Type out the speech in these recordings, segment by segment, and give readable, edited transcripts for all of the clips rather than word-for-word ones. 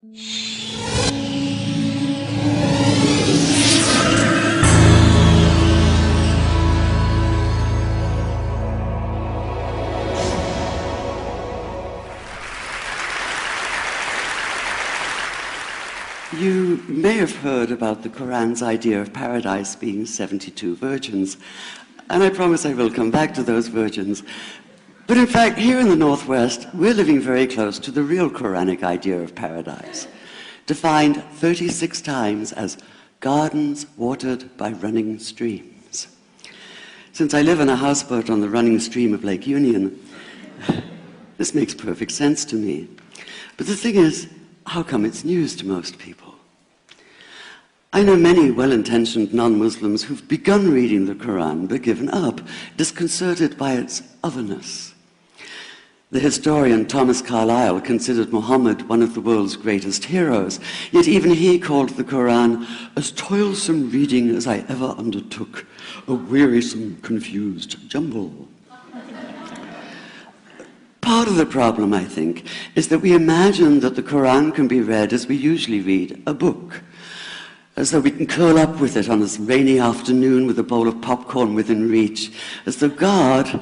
You may have heard about the Quran's idea of paradise being 72 virgins, and I promise I will come back to those virgins. But in fact, here in the Northwest, we're living very close to the real Quranic idea of paradise, defined 36 times as gardens watered by running streams. Since I live in a houseboat on the running stream of Lake Union, this makes perfect sense to me. But the thing is, how come it's news to most people? I know many well-intentioned non-Muslims who've begun reading the Quran but given up, disconcerted by its otherness. The historian Thomas Carlyle considered Muhammad one of the world's greatest heroes, yet even he called the Quran as toilsome reading as I ever undertook, a wearisome, confused jumble. Part of the problem, I think, is that we imagine that the Quran can be read as we usually read a book, as though we can curl up with it on this rainy afternoon with a bowl of popcorn within reach, as though God,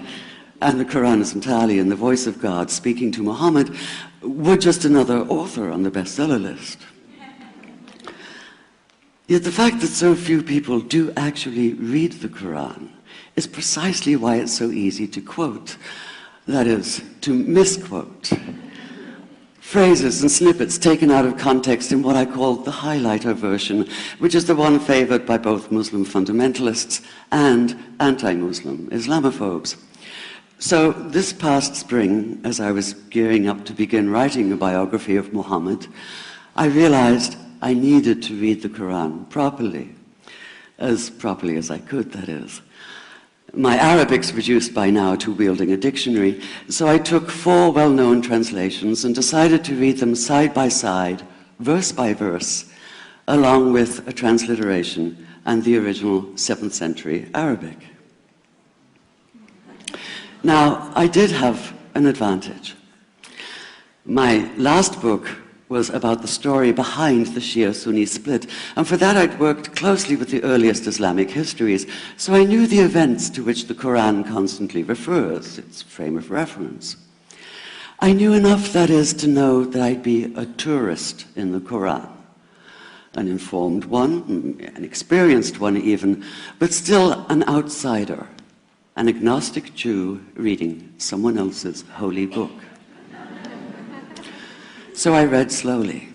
and the Quran is entirely in the voice of God speaking to Muhammad, were just another author on the bestseller list. Yet the fact that so few people do actually read the Quran is precisely why it's so easy to quote. That is, to misquote. Phrases and snippets taken out of context in what I call the highlighter version, which is the one favored by both Muslim fundamentalists and anti-Muslim Islamophobes. So this past spring, as I was gearing up to begin writing a biography of Muhammad, I realized I needed to read the Quran properly as I could, that is. My Arabic's reduced by now to wielding a dictionary, so I took 4 well-known translations and decided to read them side by side, verse by verse, along with a transliteration and the original 7th century Arabic. Now, I did have an advantage. My last book was about the story behind the Shia-Sunni split, and for that I'd worked closely with the earliest Islamic histories, so I knew the events to which the Quran constantly refers, its frame of reference. I knew enough, that is, to know that I'd be a tourist in the Quran, an informed one, an experienced one even, but still an outsider, an agnostic Jew reading someone else's holy book. So I read slowly.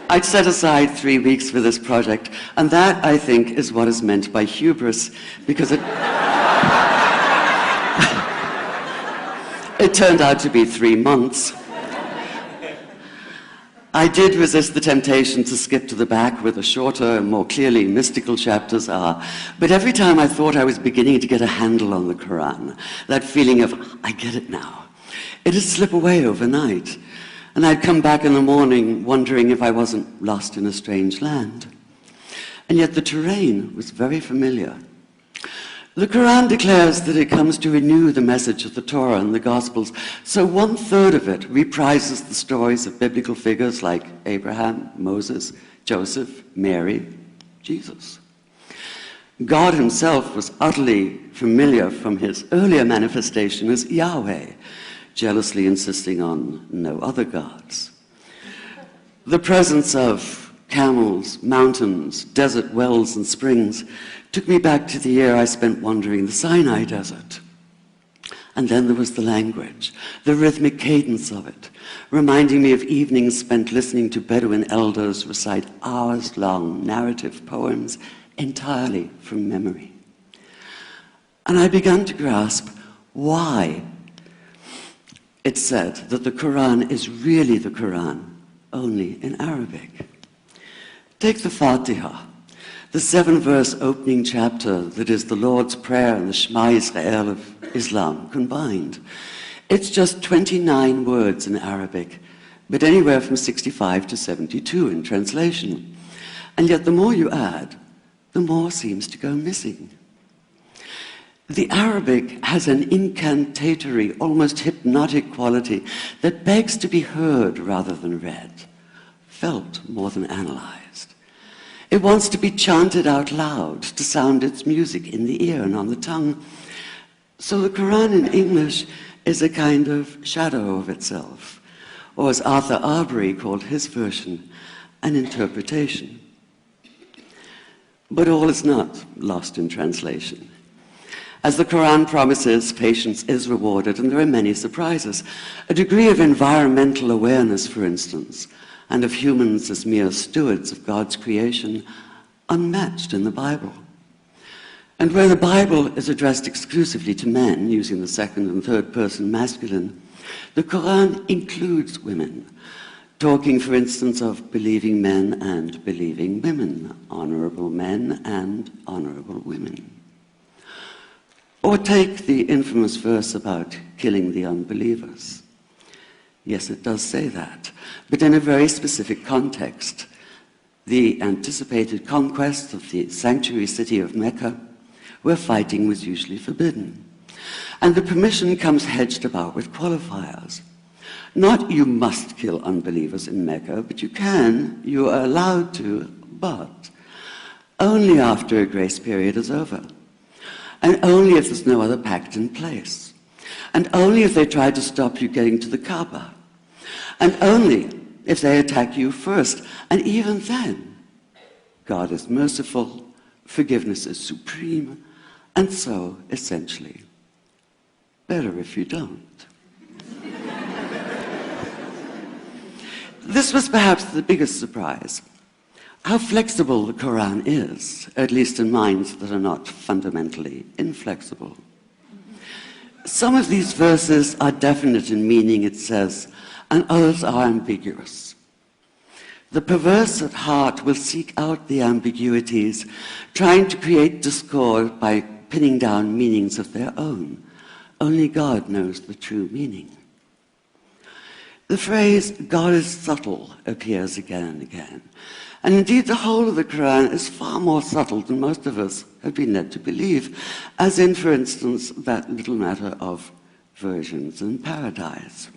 I'd set aside 3 weeks for this project, and that, I think, is what is meant by hubris, because it turned out to be 3 months. I did resist the temptation to skip to the back where the shorter and more clearly mystical chapters are, but every time I thought I was beginning to get a handle on the Quran, that feeling of, I get it now, it'd slip away overnight, and I'd come back in the morning wondering if I wasn't lost in a strange land. And yet the terrain was very familiar. The Quran declares that it comes to renew the message of the Torah and the Gospels, so 1/3 of it reprises the stories of biblical figures like Abraham, Moses, Joseph, Mary, Jesus. God himself was utterly familiar from his earlier manifestation as Yahweh, jealously insisting on no other gods. The presence of camels, mountains, desert wells and springs took me back to the year I spent wandering the Sinai desert. And then there was the language, the rhythmic cadence of it, reminding me of evenings spent listening to Bedouin elders recite hours-long narrative poems entirely from memory. And I began to grasp why it said that the Quran is really the Quran, only in Arabic. Take the Fatiha, the 7-verse opening chapter that is the Lord's Prayer and the Shema Israel of Islam combined. It's just 29 words in Arabic, but anywhere from 65 to 72 in translation. And yet the more you add, the more seems to go missing. The Arabic has an incantatory, almost hypnotic quality that begs to be heard rather than read, felt more than analyzed. It wants to be chanted out loud, to sound its music in the ear and on the tongue. So the Quran in English is a kind of shadow of itself, or as Arthur Arbery called his version, an interpretation. But all is not lost in translation. As the Quran promises, patience is rewarded, and there are many surprises. A degree of environmental awareness, for instance, and of humans as mere stewards of God's creation, unmatched in the Bible. And where the Bible is addressed exclusively to men, using the second and third person masculine, the Quran includes women, talking, for instance, of believing men and believing women, honorable men and honorable women. Or take the infamous verse about killing the unbelievers. Yes, it does say that, but in a very specific context. The anticipated conquest of the sanctuary city of Mecca, where fighting was usually forbidden. And the permission comes hedged about with qualifiers. Not you must kill unbelievers in Mecca, but you are allowed to, but only after a grace period is over. And only if there's no other pact in place. And only if they try to stop you getting to the Kaaba. And only if they attack you first. And even then, God is merciful, forgiveness is supreme, and so, essentially, better if you don't. This was perhaps the biggest surprise. How flexible the Quran is, at least in minds that are not fundamentally inflexible. Some of these verses are definite in meaning, it says, and others are ambiguous. The perverse at heart will seek out the ambiguities, trying to create discord by pinning down meanings of their own. Only God knows the true meaning. The phrase, God is subtle, appears again and again. And indeed, the whole of the Quran is far more subtle than most of us have been led to believe, as in, for instance, that little matter of virgins and paradise.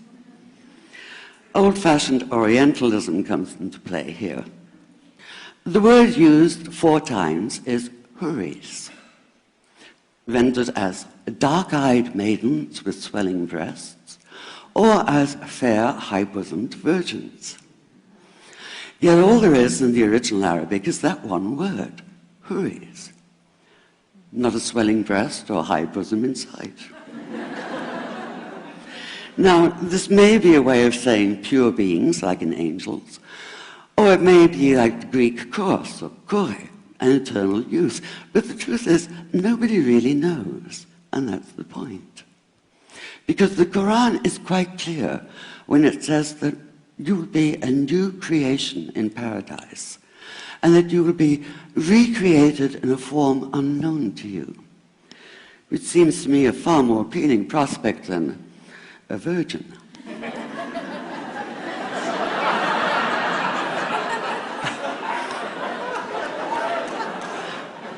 Old-fashioned Orientalism comes into play here. The word used 4 times is huris, rendered as dark-eyed maidens with swelling breasts, or as fair, high-bosomed virgins. Yet all there is in the original Arabic is that one word, huris. Not a swelling breast or high bosom in sight. Now, this may be a way of saying pure beings, like in angels, or it may be like the Greek kos or kore, an eternal youth. But the truth is, nobody really knows, and that's the point. Because the Quran is quite clear when it says that you will be a new creation in paradise, and that you will be recreated in a form unknown to you, which seems to me a far more appealing prospect than a virgin.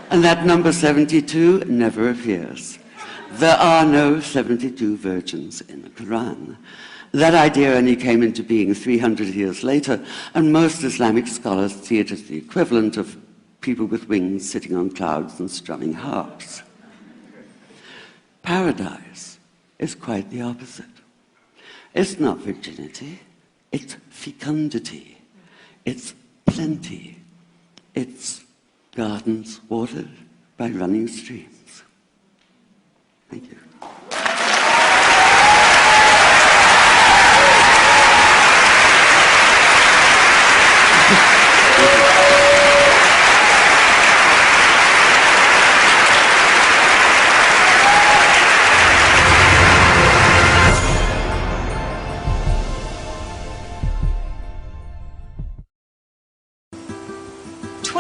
And that number 72 never appears. There are no 72 virgins in the Quran. That idea only came into being 300 years later, and most Islamic scholars see it as the equivalent of people with wings sitting on clouds and strumming harps. Paradise is quite the opposite. It's not virginity, it's fecundity, it's plenty, it's gardens watered by running streams. Thank you.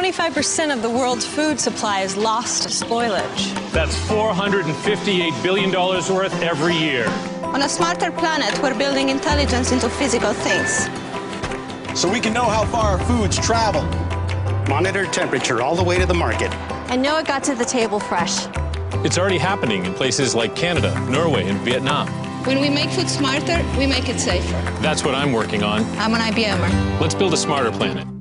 25% of the world's food supply is lost to spoilage. That's $458 billion worth every year. On a smarter planet, we're building intelligence into physical things. So we can know how far our foods travel. Monitor temperature all the way to the market. And know it got to the table fresh. It's already happening in places like Canada, Norway, and Vietnam. When we make food smarter, we make it safer. That's what I'm working on. I'm an IBMer. Let's build a smarter planet.